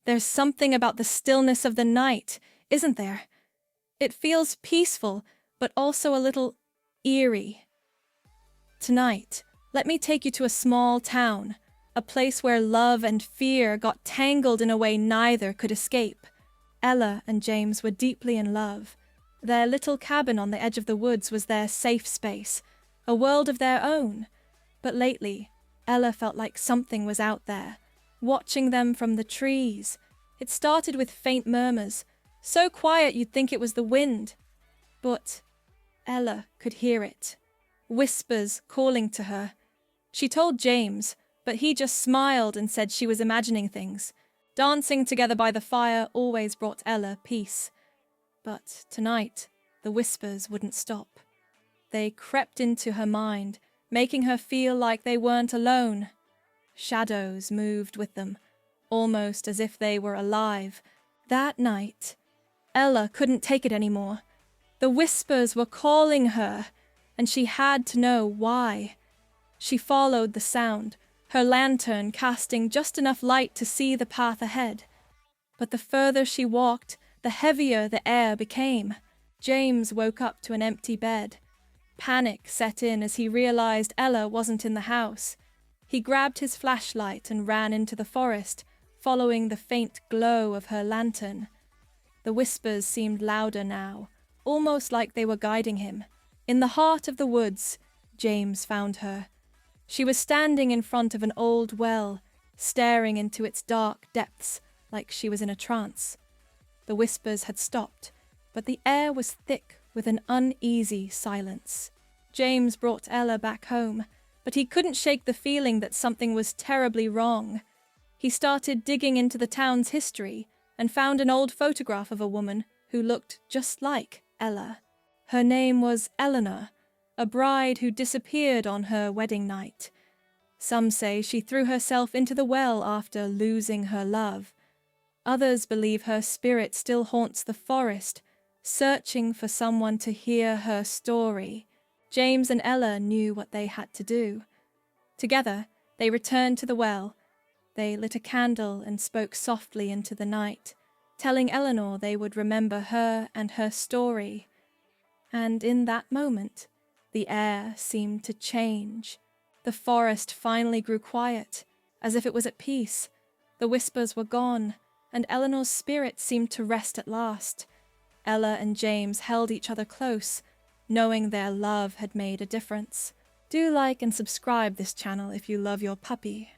There's something about the stillness of the night, isn't there? It feels peaceful, but also a little eerie. Tonight, let me take you to a small town, a place where love and fear got tangled in a way neither could escape. Ella and James were deeply in love. Their little cabin on the edge of the woods was their safe space, a world of their own. But lately, Ella felt like something was out there, watching them from the trees. It started with faint murmurs, so quiet you'd think it was the wind. But Ella could hear it, whispers calling to her. She told James, but he just smiled and said she was imagining things. Dancing together by the fire always brought Ella peace. But tonight, the whispers wouldn't stop. They crept into her mind, making her feel like they weren't alone. Shadows moved with them, almost as if they were alive. That night, Ella couldn't take it anymore. The whispers were calling her, and she had to know why. She followed the sound, her lantern casting just enough light to see the path ahead. But the further she walked, the heavier the air became. James woke up to an empty bed. Panic set in as he realized Ella wasn't in the house. He grabbed his flashlight and ran into the forest, following the faint glow of her lantern. The whispers seemed louder now, almost like they were guiding him. In the heart of the woods, James found her. She was standing in front of an old well, staring into its dark depths like she was in a trance. The whispers had stopped, but the air was thick with an uneasy silence. James brought Ella back home, but he couldn't shake the feeling that something was terribly wrong. He started digging into the town's history and found an old photograph of a woman who looked just like Ella. Her name was Eleanor, a bride who disappeared on her wedding night. Some say she threw herself into the well after losing her love. Others believe her spirit still haunts the forest, searching for someone to hear her story. James and Ella knew what they had to do. Together, they returned to the well. They lit a candle and spoke softly into the night, telling Eleanor they would remember her and her story. And in that moment, the air seemed to change. The forest finally grew quiet, as if it was at peace. The whispers were gone, and Eleanor's spirit seemed to rest at last. Ella and James held each other close, knowing their love had made a difference. Do like and subscribe this channel if you love your puppy.